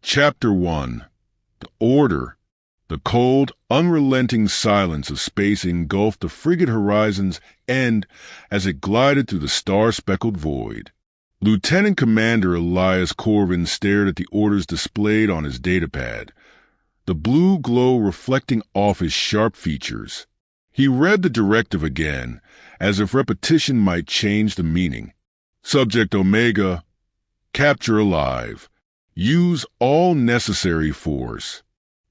Chapter 1. The Order. The cold, unrelenting silence of space engulfed the frigate Horizon's end as it glided through the star-speckled void. Lieutenant Commander Elias Corvin stared at the orders displayed on his datapad, the blue glow reflecting off his sharp features. He read the directive again, as if repetition might change the meaning. Subject Omega, capture alive. Use all necessary force.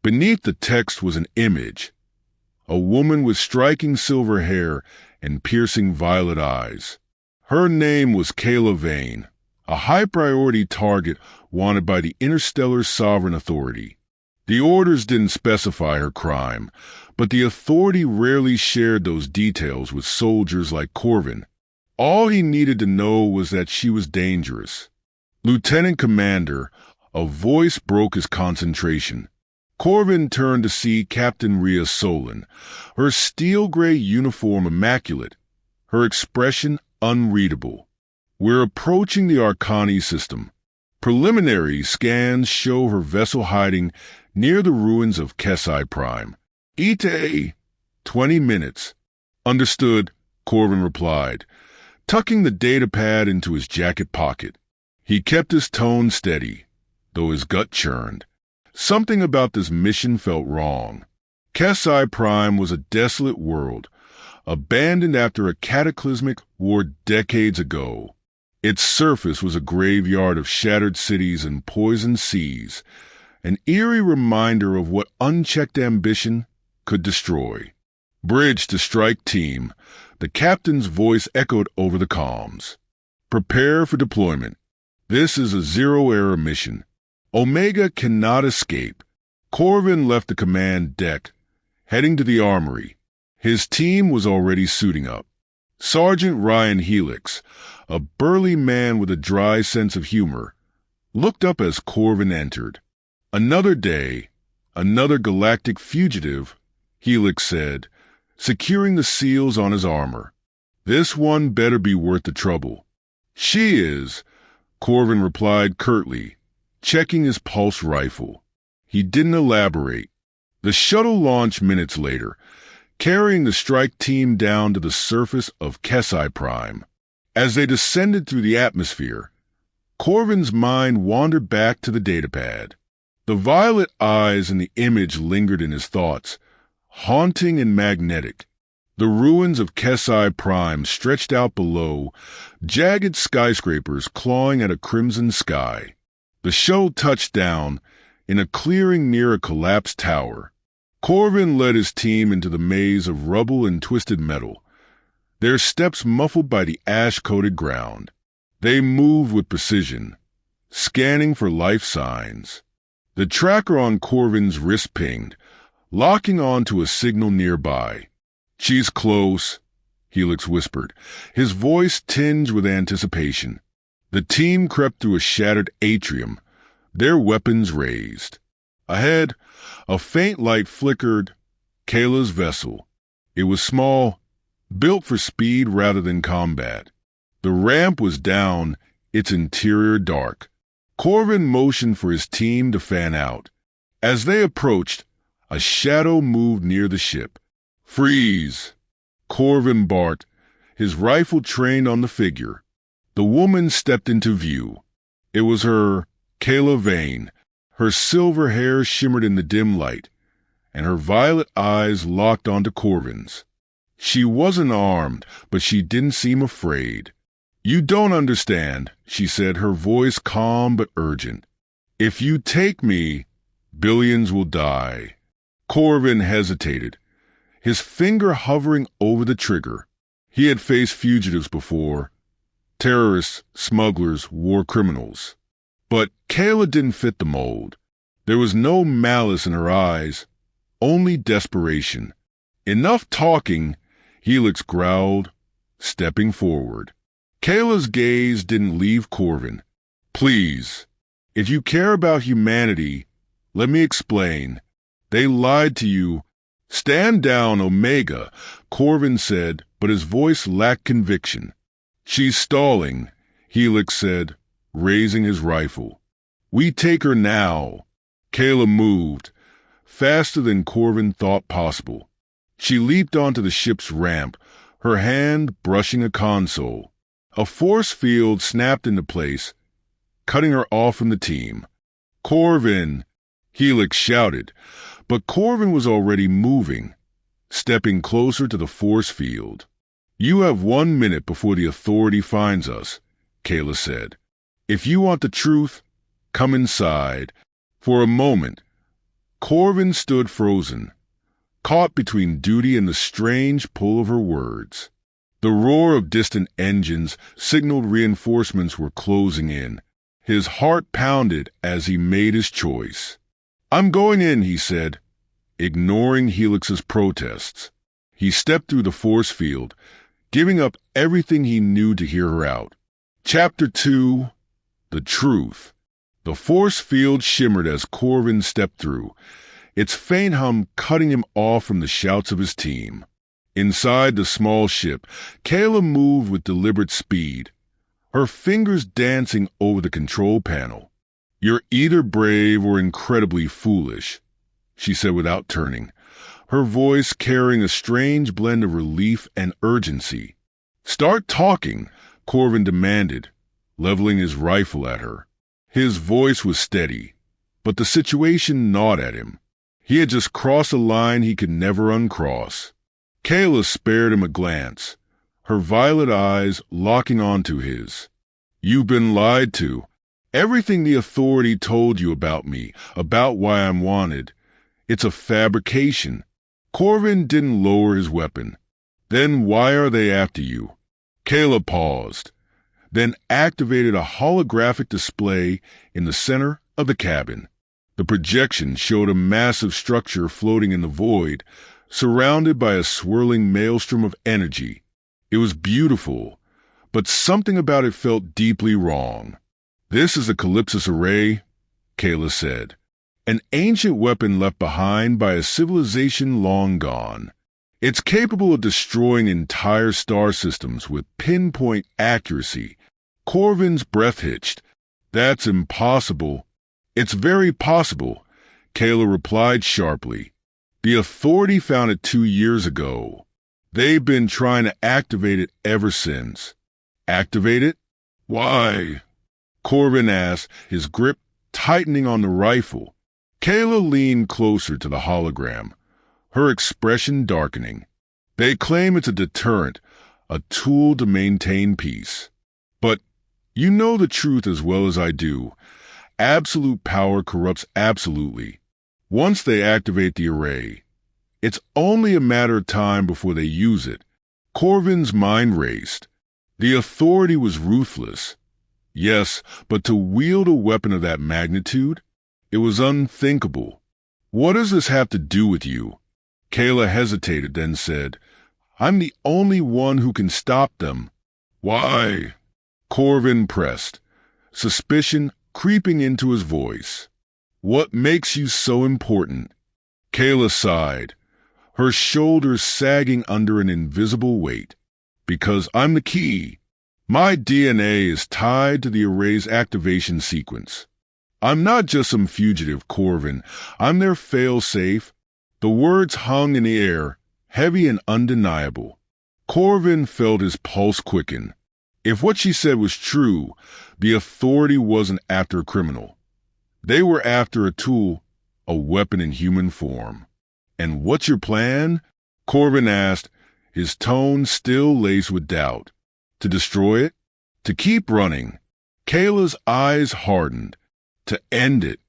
Beneath the text was an image. A woman with striking silver hair and piercing violet eyes. Her name was Kayla Vane, a high-priority target wanted by the Interstellar Sovereign Authority. The orders didn't specify her crime, but the authority rarely shared those details with soldiers like Corvin. All he needed to know was that she was dangerous. Lieutenant Commander, a voice broke his concentration. Corvin turned to see Captain Rhea Solon, her steel-gray uniform immaculate, her expression unreadable. We're approaching the Arcani system. Preliminary scans show her vessel hiding near the ruins of Kesai Prime. ETA, 20 minutes. Understood, Corvin replied, tucking the datapad into his jacket pocket. He kept his tone steady, though his gut churned. Something about this mission felt wrong. Kesai Prime was a desolate world, abandoned after a cataclysmic war decades ago. Its surface was a graveyard of shattered cities and poisoned seas, an eerie reminder of what unchecked ambition could destroy. Bridge to strike team, the captain's voice echoed over the comms. Prepare for deployment. This is a zero-error mission. Omega cannot escape. Corvin left the command deck, heading to the armory. His team was already suiting up. Sergeant Ryan Helix, a burly man with a dry sense of humor, looked up as Corvin entered. Another day, another galactic fugitive, Helix said, securing the seals on his armor. This one better be worth the trouble. She is, Corvin replied curtly, checking his pulse rifle. He didn't elaborate. The shuttle launched minutes later, carrying the strike team down to the surface of Kesai Prime. As they descended through the atmosphere, Corvin's mind wandered back to the datapad. The violet eyes in the image lingered in his thoughts, haunting and magnetic. The ruins of Kesai Prime stretched out below, jagged skyscrapers clawing at a crimson sky. The shuttle touched down in a clearing near a collapsed tower. Corvin led his team into the maze of rubble and twisted metal, their steps muffled by the ash-coated ground. They moved with precision, scanning for life signs. The tracker on Corvin's wrist pinged, locking on to a signal nearby. "She's close," Helix whispered, his voice tinged with anticipation. The team crept through a shattered atrium, their weapons raised. Ahead, a faint light flickered. Kayla's vessel. It was small, built for speed rather than combat. The ramp was down, its interior dark. Corvin motioned for his team to fan out. As they approached, a shadow moved near the ship. "Freeze!" Corvin barked, his rifle trained on the figure. The woman stepped into view. It was her, Kayla Vane. Her silver hair shimmered in the dim light, and her violet eyes locked onto Corvin's. She wasn't armed, but she didn't seem afraid. "You don't understand," she said, her voice calm but urgent. "If you take me, billions will die." Corvin hesitated, his finger hovering over the trigger. He had faced fugitives before, terrorists, smugglers, war criminals. But Kayla didn't fit the mold. There was no malice in her eyes, only desperation. "Enough talking," Helix growled, stepping forward. Kayla's gaze didn't leave Corvin. "Please, if you care about humanity, let me explain. They lied to you." "Stand down, Omega," Corvin said, but his voice lacked conviction. "She's stalling," Helix said, raising his rifle. We take her now. Kayla moved, faster than Corvin thought possible. She leaped onto the ship's ramp, her hand brushing a console. A force field snapped into place, cutting her off from the team. "Corvin!" Helix shouted, but Corvin was already moving, stepping closer to the force field. "You have 1 minute before the Authority finds us," Kayla said. "If you want the truth, come inside." For a moment, Corvin stood frozen, caught between duty and the strange pull of her words. The roar of distant engines signaled reinforcements were closing in. His heart pounded as he made his choice. "I'm going in," he said, ignoring Helix's protests. He stepped through the force field, giving up everything he knew to hear her out. Chapter 2: The Truth. The force field shimmered as Corvin stepped through, its faint hum cutting him off from the shouts of his team. Inside the small ship, Kayla moved with deliberate speed, her fingers dancing over the control panel. "You're either brave or incredibly foolish," she said without turning, her voice carrying a strange blend of relief and urgency. "Start talking," Corvin demanded, leveling his rifle at her. His voice was steady, but the situation gnawed at him. He had just crossed a line he could never uncross. Kayla spared him a glance, her violet eyes locking onto his. "You've been lied to. Everything the Authority told you about me, about why I'm wanted, it's a fabrication." Corvin didn't lower his weapon. "Then why are they after you?" Kayla paused, then activated a holographic display in the center of the cabin. The projection showed a massive structure floating in the void, surrounded by a swirling maelstrom of energy. It was beautiful, but something about it felt deeply wrong. "This is a Calypsis array," Kayla said, "an ancient weapon left behind by a civilization long gone. It's capable of destroying entire star systems with pinpoint accuracy." Corvin's breath hitched. "That's impossible." "It's very possible," Kayla replied sharply. "The Authority found it 2 years ago. They've been trying to activate it ever since." "Activate it? Why?" Corvin asked, his grip tightening on the rifle. Kayla leaned closer to the hologram, her expression darkening. "They claim it's a deterrent, a tool to maintain peace. But you know the truth as well as I do. Absolute power corrupts absolutely. Once they activate the array, it's only a matter of time before they use it." Corvin's mind raced. The Authority was ruthless. Yes, but to wield a weapon of that magnitude? It was unthinkable. "What does this have to do with you?" Kayla hesitated, then said, "I'm the only one who can stop them." "Why?" Corvin pressed, suspicion creeping into his voice. "What makes you so important?" Kayla sighed, her shoulders sagging under an invisible weight. "Because I'm the key. My DNA is tied to the array's activation sequence. I'm not just some fugitive, Corvin. I'm their fail-safe." The words hung in the air, heavy and undeniable. Corvin felt his pulse quicken. If what she said was true, the Authority wasn't after a criminal. They were after a tool, a weapon in human form. "And what's your plan?" Corvin asked, his tone still laced with doubt. "To destroy it? To keep running?" Kayla's eyes hardened. "To end it.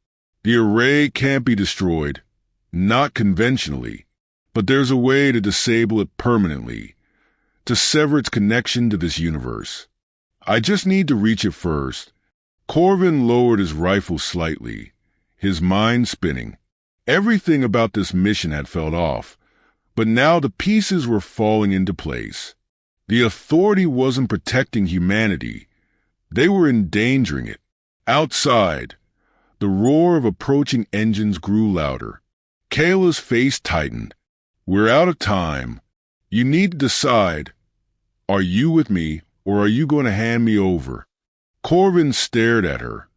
The array can't be destroyed. Not conventionally. But there's a way to disable it permanently. To sever its connection to this universe. I just need to reach it first." Corvin lowered his rifle slightly, his mind spinning. Everything about this mission had felt off, but now the pieces were falling into place. The Authority wasn't protecting humanity. They were endangering it. Outside, the roar of approaching engines grew louder. Kayla's face tightened. "We're out of time. You need to decide. Are you with me, or are you going to hand me over?" Corvin stared at her,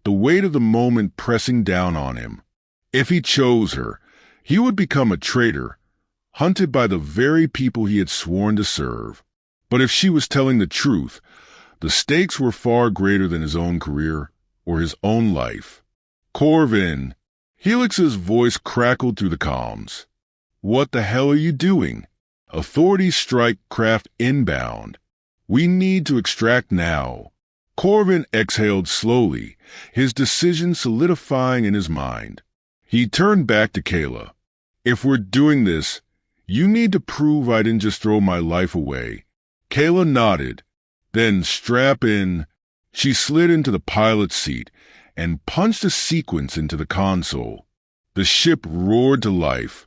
the weight of the moment pressing down on him. If he chose her, he would become a traitor, hunted by the very people he had sworn to serve. But if she was telling the truth, the stakes were far greater than his own career or his own life. Corvin, Helix's voice crackled through the comms. What the hell are you doing? Authorities strike craft inbound. We need to extract now. Corvin exhaled slowly, his decision solidifying in his mind. He turned back to Kayla. If we're doing this, you need to prove I didn't just throw my life away. Kayla nodded. Then strap in. She slid into the pilot's seat and punched a sequence into the console. The ship roared to life,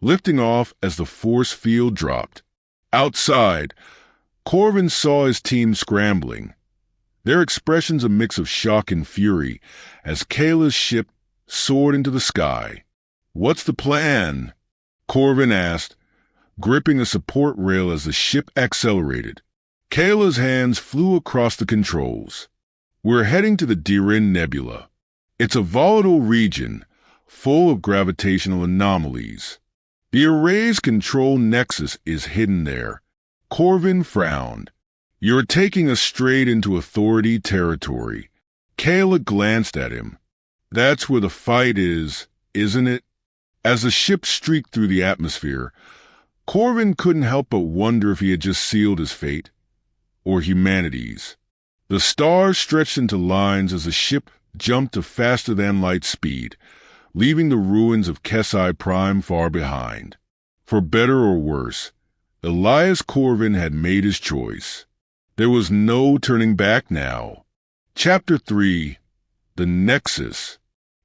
lifting off as the force field dropped. Outside, Corvin saw his team scrambling, their expressions a mix of shock and fury as Kayla's ship soared into the sky. What's the plan? Corvin asked, gripping a support rail as the ship accelerated. Kayla's hands flew across the controls. We're heading to the Dirin Nebula. It's a volatile region, full of gravitational anomalies. The array's control nexus is hidden there. Corvin frowned. You're taking us straight into Authority territory. Kayla glanced at him. That's where the fight is, isn't it? As the ship streaked through the atmosphere, Corvin couldn't help but wonder if he had just sealed his fate, or humanity's. The stars stretched into lines as the ship jumped to faster-than-light speed, leaving the ruins of Kesai Prime far behind. For better or worse, Elias Corvin had made his choice. There was no turning back now. Chapter 3. The Nexus.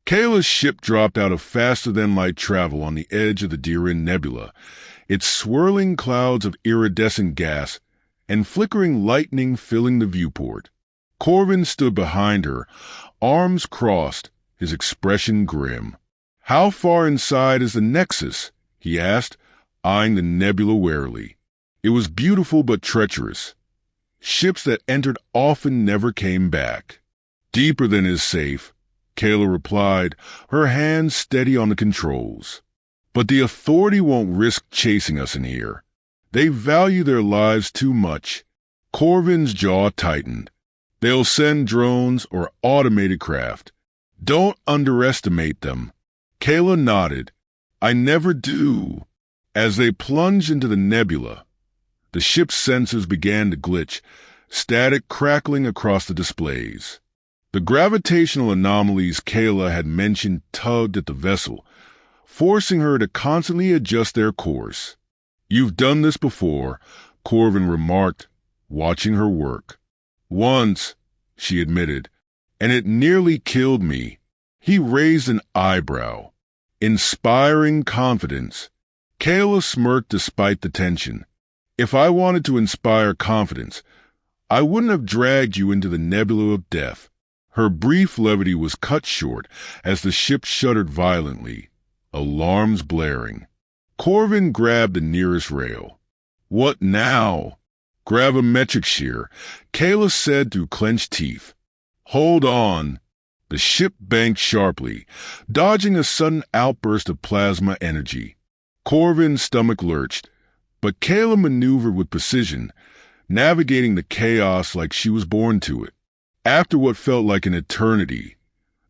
Kayla's ship dropped out of faster-than-light travel on the edge of the Dirin Nebula, its swirling clouds of iridescent gas and flickering lightning filling the viewport. Corvin stood behind her, arms crossed, his expression grim. How far inside is the Nexus? He asked, eyeing the nebula warily. It was beautiful but treacherous. Ships that entered often never came back. Deeper than is safe, Kayla replied, her hands steady on the controls. But the Authority won't risk chasing us in here. They value their lives too much. Corvin's jaw tightened. They'll send drones or automated craft. Don't underestimate them. Kayla nodded. I never do. As they plunged into the nebula, the ship's sensors began to glitch, static crackling across the displays. The gravitational anomalies Kayla had mentioned tugged at the vessel, forcing her to constantly adjust their course. You've done this before, Corvin remarked, watching her work. Once, she admitted, and it nearly killed me. He raised an eyebrow. Inspiring confidence. Kayla smirked despite the tension. If I wanted to inspire confidence, I wouldn't have dragged you into the nebula of death. Her brief levity was cut short as the ship shuddered violently, alarms blaring. Corvin grabbed the nearest rail. What now? Gravimetric shear, Kayla said through clenched teeth. Hold on. The ship banked sharply, dodging a sudden outburst of plasma energy. Corvin's stomach lurched, but Kayla maneuvered with precision, navigating the chaos like she was born to it. After what felt like an eternity,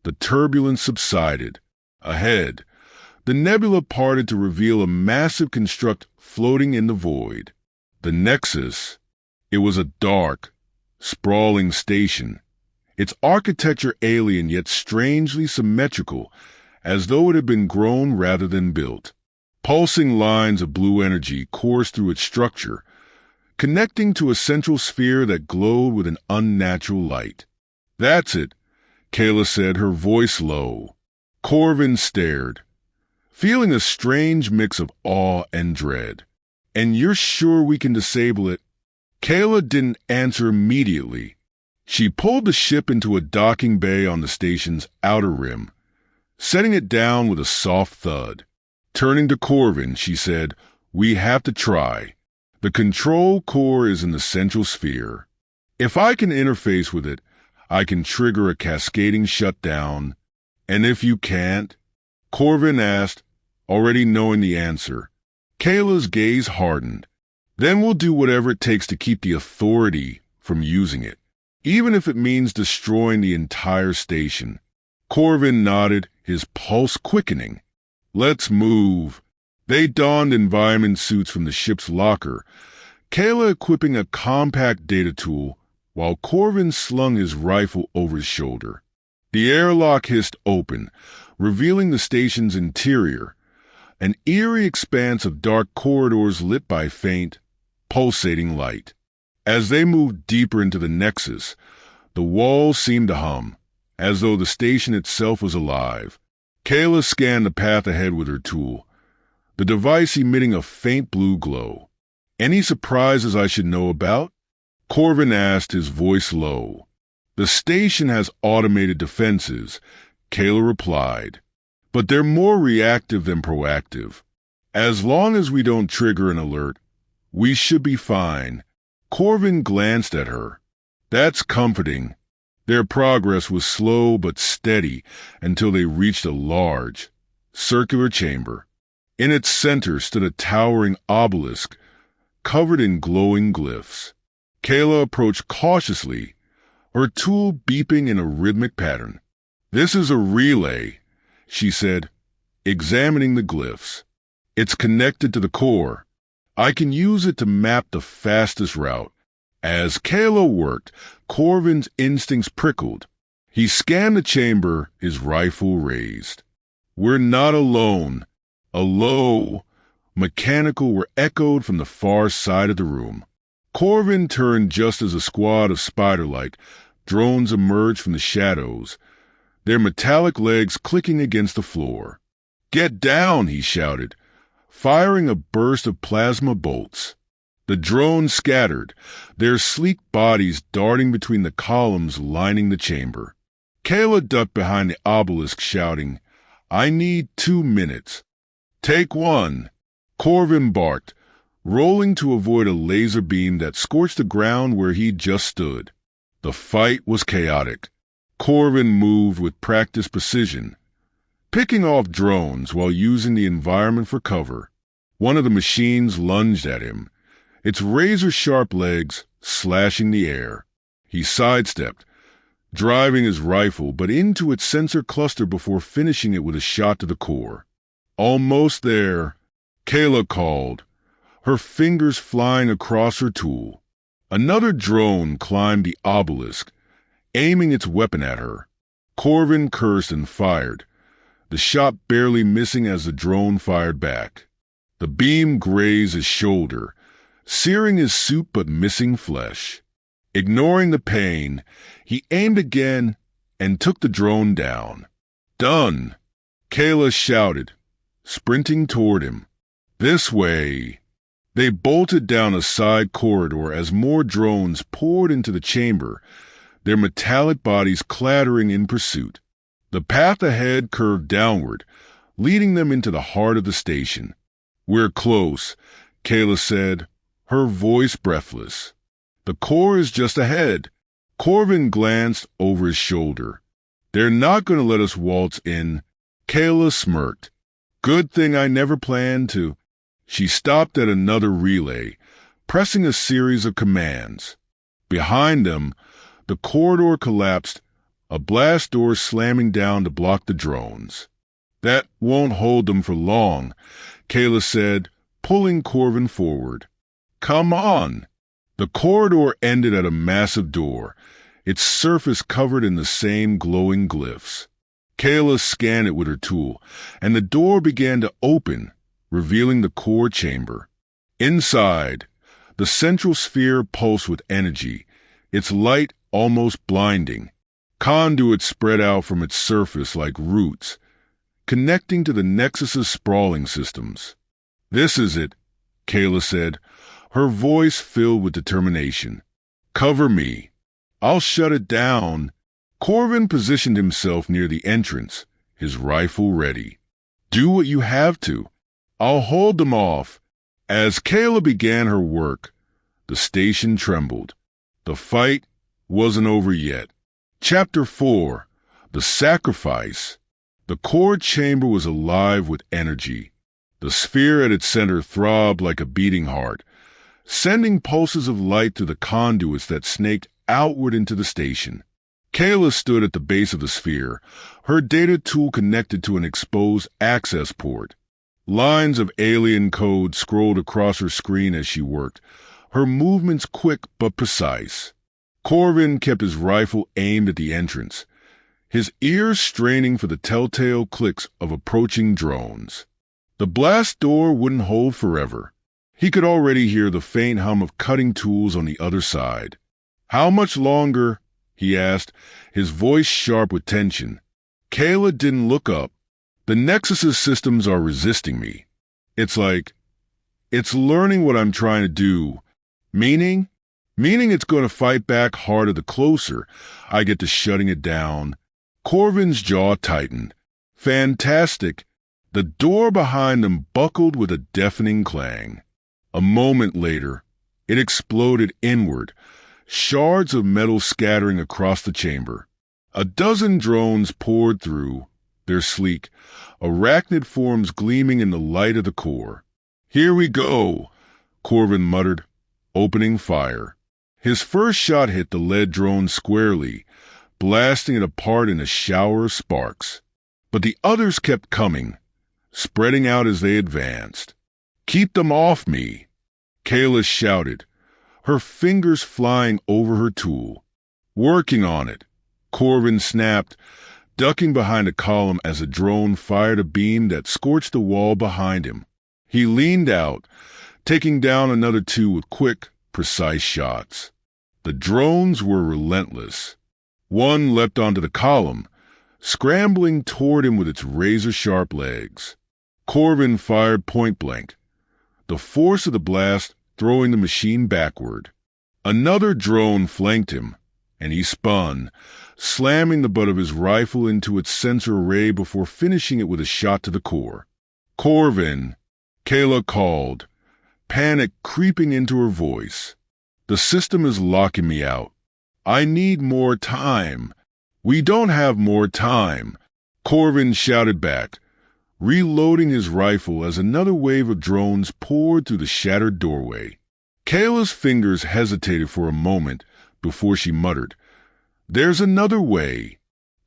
the turbulence subsided. Ahead, the nebula parted to reveal a massive construct floating in the void. The Nexus. It was a dark, sprawling station, its architecture alien yet strangely symmetrical, as though it had been grown rather than built. Pulsing lines of blue energy coursed through its structure, connecting to a central sphere that glowed with an unnatural light. That's it, Kayla said, her voice low. Corvin stared, feeling a strange mix of awe and dread. And you're sure we can disable it? Kayla didn't answer immediately. She pulled the ship into a docking bay on the station's outer rim, setting it down with a soft thud. Turning to Corvin, she said, We have to try. The control core is in the central sphere. If I can interface with it, I can trigger a cascading shutdown. And if you can't? Corvin asked, already knowing the answer. Kayla's gaze hardened. Then we'll do whatever it takes to keep the authority from using it, even if it means destroying the entire station. Corvin nodded, his pulse quickening. Let's move. They donned environment suits from the ship's locker, Kayla equipping a compact data tool while Corvin slung his rifle over his shoulder. The airlock hissed open, revealing the station's interior, an eerie expanse of dark corridors lit by faint, pulsating light. As they moved deeper into the nexus, the walls seemed to hum, as though the station itself was alive. Kayla scanned the path ahead with her tool, the device emitting a faint blue glow. Any surprises I should know about? Corvin asked, his voice low. The station has automated defenses, Kayla replied, but they're more reactive than proactive. As long as we don't trigger an alert, we should be fine. Corvin glanced at her. That's comforting. Their progress was slow but steady until they reached a large, circular chamber. In its center stood a towering obelisk covered in glowing glyphs. Kayla approached cautiously, her tool beeping in a rhythmic pattern. This is a relay, she said, examining the glyphs. It's connected to the core. I can use it to map the fastest route. As Kayla worked, Corvin's instincts prickled. He scanned the chamber, his rifle raised. We're not alone. A low, mechanical were echoed from the far side of the room. Corvin turned just as a squad of spider-like drones emerged from the shadows, their metallic legs clicking against the floor. Get down, he shouted, firing a burst of plasma bolts. The drones scattered, their sleek bodies darting between the columns lining the chamber. Kayla ducked behind the obelisk, shouting, I need 2 minutes. Take 1. Corvin barked, rolling to avoid a laser beam that scorched the ground where he'd just stood. The fight was chaotic. Corvin moved with practiced precision, picking off drones while using the environment for cover. One of the machines lunged at him, its razor-sharp legs slashing the air. He sidestepped, driving his rifle but into its sensor cluster before finishing it with a shot to the core. Almost there, Kayla called, her fingers flying across her tool. Another drone climbed the obelisk, aiming its weapon at her. Corvin cursed and fired, the shot barely missing as the drone fired back. The beam grazed his shoulder, searing his suit but missing flesh. Ignoring the pain, he aimed again and took the drone down. Done, Kayla shouted, sprinting toward him. This way. They bolted down a side corridor as more drones poured into the chamber, their metallic bodies clattering in pursuit. The path ahead curved downward, leading them into the heart of the station. We're close, Kayla said, her voice breathless. The core is just ahead. Corvin glanced over his shoulder. They're not going to let us waltz in. Kayla smirked. Good thing I never planned to. She stopped at another relay, pressing a series of commands. Behind them, the corridor collapsed, a blast door slamming down to block the drones. That won't hold them for long, Kayla said, pulling Corvin forward. Come on. The corridor ended at a massive door, its surface covered in the same glowing glyphs. Kayla scanned it with her tool, and the door began to open, revealing the core chamber. Inside, the central sphere pulsed with energy, its light almost blinding. Conduits spread out from its surface like roots, connecting to the Nexus's sprawling systems. This is it, Kayla said, her voice filled with determination. Cover me. I'll shut it down. Corvin positioned himself near the entrance, his rifle ready. Do what you have to. I'll hold them off. As Kayla began her work, the station trembled. The fight wasn't over yet. Chapter 4. The Sacrifice. The core chamber was alive with energy. The sphere at its center throbbed like a beating heart, sending pulses of light to the conduits that snaked outward into the station. Kayla stood at the base of the sphere, her data tool connected to an exposed access port. Lines of alien code scrolled across her screen as she worked, her movements quick but precise. Corvin kept his rifle aimed at the entrance, his ears straining for the telltale clicks of approaching drones. The blast door wouldn't hold forever. He could already hear the faint hum of cutting tools on the other side. "How much longer?" he asked, his voice sharp with tension. Kayla didn't look up. "The Nexus's systems are resisting me. It's learning what I'm trying to do. Meaning it's going to fight back harder the closer I get to shutting it down." Corvin's jaw tightened. Fantastic. The door behind them buckled with a deafening clang. A moment later, it exploded inward, shards of metal scattering across the chamber. A dozen drones poured through, their sleek, arachnid forms gleaming in the light of the core. "Here we go," Corvin muttered, opening fire. His first shot hit the lead drone squarely, blasting it apart in a shower of sparks. But the others kept coming, spreading out as they advanced. "Keep them off me," Kayla shouted, her fingers flying over her tool. "Working on it," Corvin snapped, ducking behind a column as a drone fired a beam that scorched the wall behind him. He leaned out, taking down another two with quick, precise shots. The drones were relentless. One leapt onto the column, scrambling toward him with its razor-sharp legs. Corvin fired point-blank, the force of the blast throwing the machine backward. Another drone flanked him, and he spun, slamming the butt of his rifle into its sensor array before finishing it with a shot to the core. "Corvin," Kayla called, panic creeping into her voice. "The system is locking me out. I need more time." "We don't have more time," Corvin shouted back, reloading his rifle as another wave of drones poured through the shattered doorway. Kayla's fingers hesitated for a moment before she muttered, "There's another way."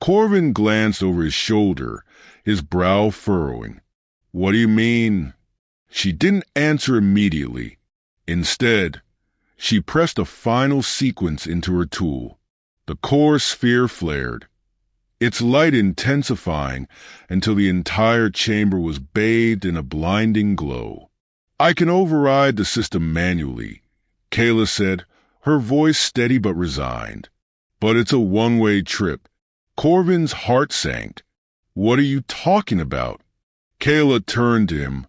Corvin glanced over his shoulder, his brow furrowing. "What do you mean?" She didn't answer immediately. Instead, she pressed a final sequence into her tool. The core sphere flared, its light intensifying until the entire chamber was bathed in a blinding glow. "I can override the system manually," Kayla said, her voice steady but resigned. "But it's a one-way trip." Corvin's heart sank. "What are you talking about?" Kayla turned to him,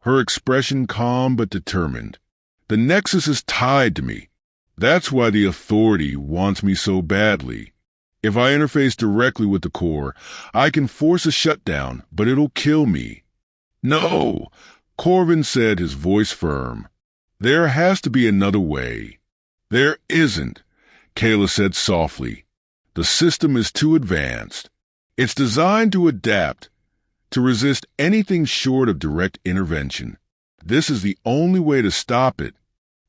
her expression calm but determined. "The Nexus is tied to me. That's why the Authority wants me so badly. If I interface directly with the core, I can force a shutdown, but it'll kill me." "No," Corvin said, his voice firm. "There has to be another way." "There isn't," Kayla said softly. "The system is too advanced. It's designed to adapt, to resist anything short of direct intervention. This is the only way to stop it."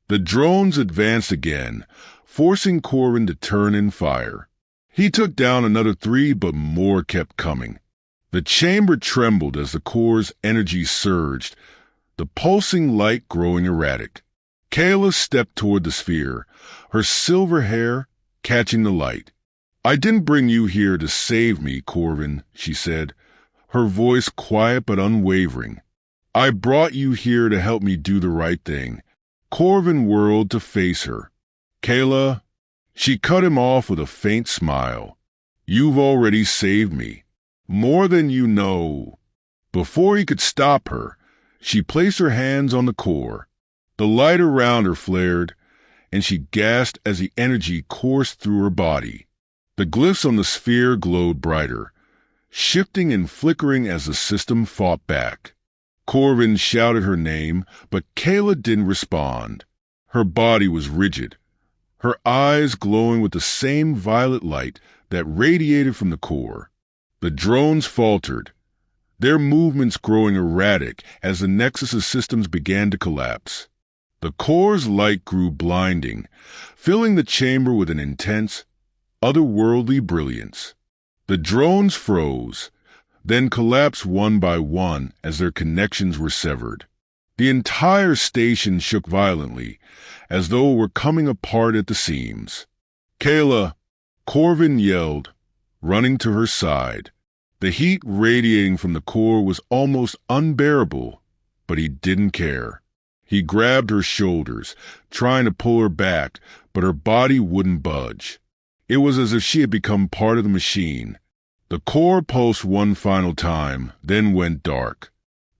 The drones advanced again, forcing Corvin to turn and fire. He took down another 3, but more kept coming. The chamber trembled as the core's energy surged, the pulsing light growing erratic. Kayla stepped toward the sphere, her silver hair catching the light. "I didn't bring you here to save me, Corvin," she said, her voice quiet but unwavering. "I brought you here to help me do the right thing." Corvin whirled to face her. "Kayla," she cut him off with a faint smile. "You've already saved me. More than you know." Before he could stop her, she placed her hands on the core. The light around her flared, and she gasped as the energy coursed through her body. The glyphs on the sphere glowed brighter, shifting and flickering as the system fought back. Corvin shouted her name, but Kayla didn't respond. Her body was rigid, her eyes glowing with the same violet light that radiated from the core. The drones faltered, their movements growing erratic as the Nexus's systems began to collapse. The core's light grew blinding, filling the chamber with an intense, otherworldly brilliance. The drones froze, then collapsed one by one as their connections were severed. The entire station shook violently, as though it were coming apart at the seams. "Kayla!" Corvin yelled, running to her side. The heat radiating from the core was almost unbearable, but he didn't care. He grabbed her shoulders, trying to pull her back, but her body wouldn't budge. It was as if she had become part of the machine. The core pulsed one final time, then went dark.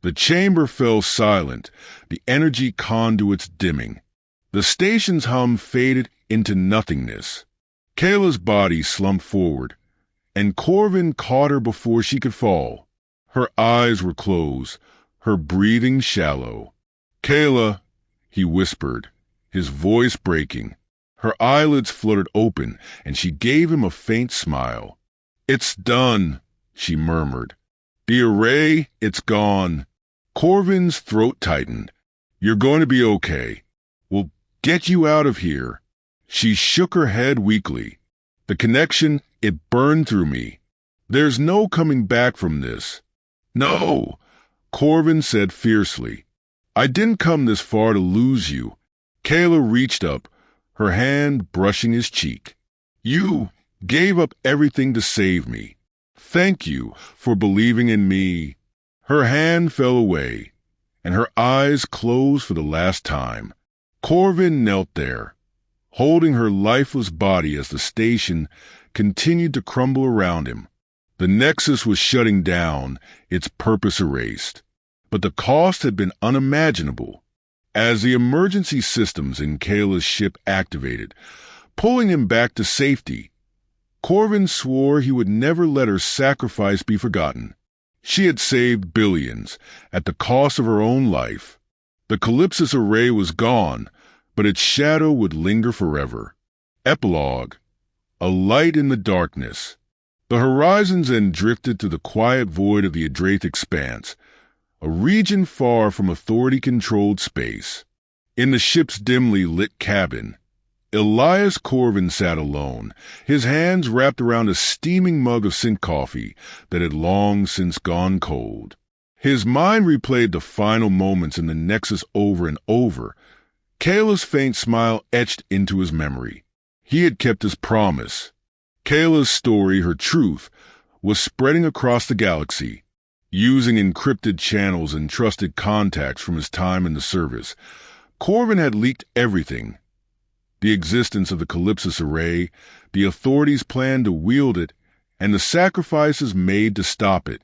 The chamber fell silent, the energy conduits dimming. The station's hum faded into nothingness. Kayla's body slumped forward, and Corvin caught her before she could fall. Her eyes were closed, her breathing shallow. "Kayla," he whispered, his voice breaking. Her eyelids fluttered open, and she gave him a faint smile. "It's done," she murmured. "The array, it's gone." Corvin's throat tightened. "You're going to be okay. We'll get you out of here." She shook her head weakly. "The connection, it burned through me. There's no coming back from this." "No," Corvin said fiercely. "I didn't come this far to lose you." Kayla reached up, her hand brushing his cheek. "You gave up everything to save me. Thank you for believing in me." Her hand fell away, and her eyes closed for the last time. Corvin knelt there, holding her lifeless body as the station continued to crumble around him. The Nexus was shutting down, its purpose erased. But the cost had been unimaginable. As the emergency systems in Kayla's ship activated, pulling him back to safety, Corvin swore he would never let her sacrifice be forgotten. She had saved billions at the cost of her own life. The Calypsis array was gone, but its shadow would linger forever. Epilogue: a light in the darkness. The horizon's end drifted to the quiet void of the Adrath expanse, a region far from authority-controlled space. In the ship's dimly lit cabin, Elias Corvin sat alone, his hands wrapped around a steaming mug of synth coffee that had long since gone cold. His mind replayed the final moments in the Nexus over and over. Kayla's faint smile etched into his memory. He had kept his promise. Kayla's story, her truth, was spreading across the galaxy. Using encrypted channels and trusted contacts from his time in the service, Corvin had leaked everything. The existence of the Calypsis array, the authorities' plan to wield it, and the sacrifices made to stop it.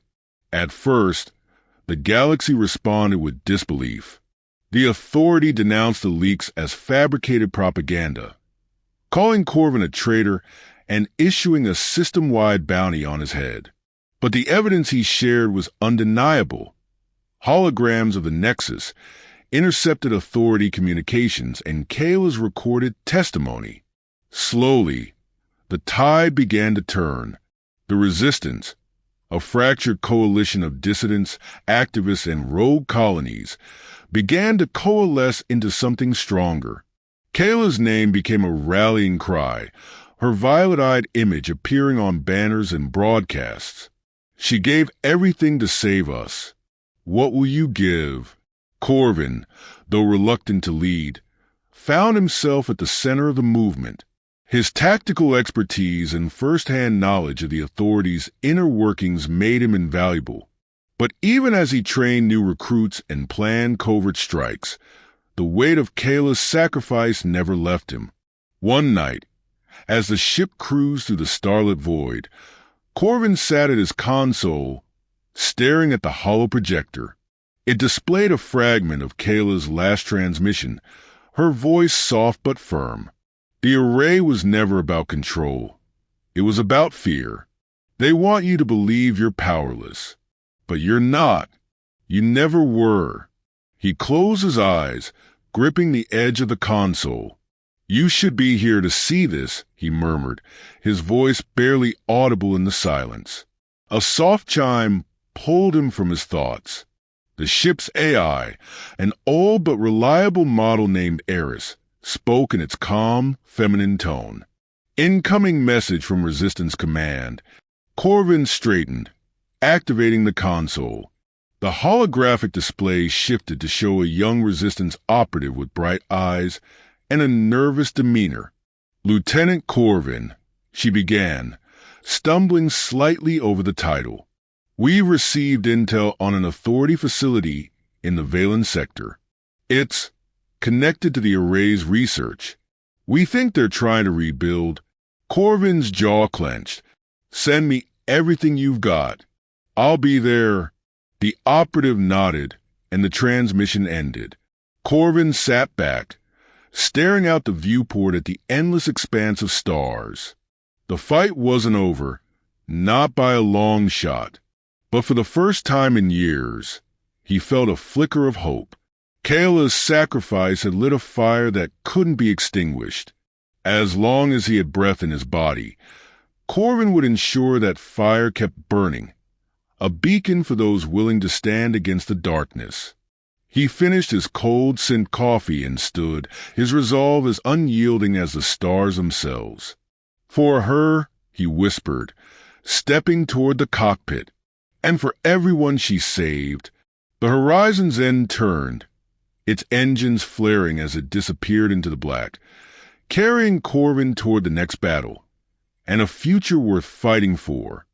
At first, the galaxy responded with disbelief. The authority denounced the leaks as fabricated propaganda, calling Corvin a traitor and issuing a system-wide bounty on his head. But the evidence he shared was undeniable. Holograms of the Nexus, intercepted authority communications, and Kayla's recorded testimony. Slowly, the tide began to turn. The resistance, a fractured coalition of dissidents, activists, and rogue colonies, began to coalesce into something stronger. Kayla's name became a rallying cry, her violet-eyed image appearing on banners and broadcasts. She gave everything to save us. What will you give? Corvin, though reluctant to lead, found himself at the center of the movement. His tactical expertise and first-hand knowledge of the authorities' inner workings made him invaluable. But even as he trained new recruits and planned covert strikes, the weight of Kayla's sacrifice never left him. One night, as the ship cruised through the starlit void, Corvin sat at his console, staring at the hollow projector. It displayed a fragment of Kayla's last transmission, her voice soft but firm. The array was never about control. It was about fear. They want you to believe you're powerless. But you're not. You never were. He closed his eyes, gripping the edge of the console. "You should be here to see this," he murmured, his voice barely audible in the silence. A soft chime pulled him from his thoughts. The ship's AI, an all but reliable model named Eris, spoke in its calm, feminine tone. "Incoming message from Resistance Command." Corvin straightened, activating the console. The holographic display shifted to show a young Resistance operative with bright eyes and a nervous demeanor. "Lieutenant Corvin," she began, stumbling slightly over the title. "We've received intel on an Authority facility in the Valen sector. It's connected to the Array's research. We think they're trying to rebuild." Corvin's jaw clenched. "Send me everything you've got. I'll be there." The operative nodded, and the transmission ended. Corvin sat back, staring out the viewport at the endless expanse of stars. The fight wasn't over, not by a long shot, but for the first time in years, he felt a flicker of hope. Kayla's sacrifice had lit a fire that couldn't be extinguished. As long as he had breath in his body, Corvin would ensure that fire kept burning, a beacon for those willing to stand against the darkness. He finished his cold scent coffee and stood, his resolve as unyielding as the stars themselves. "For her," he whispered, stepping toward the cockpit, "and for everyone she saved." The horizon's end turned, its engines flaring as it disappeared into the black, carrying Corvin toward the next battle, and a future worth fighting for.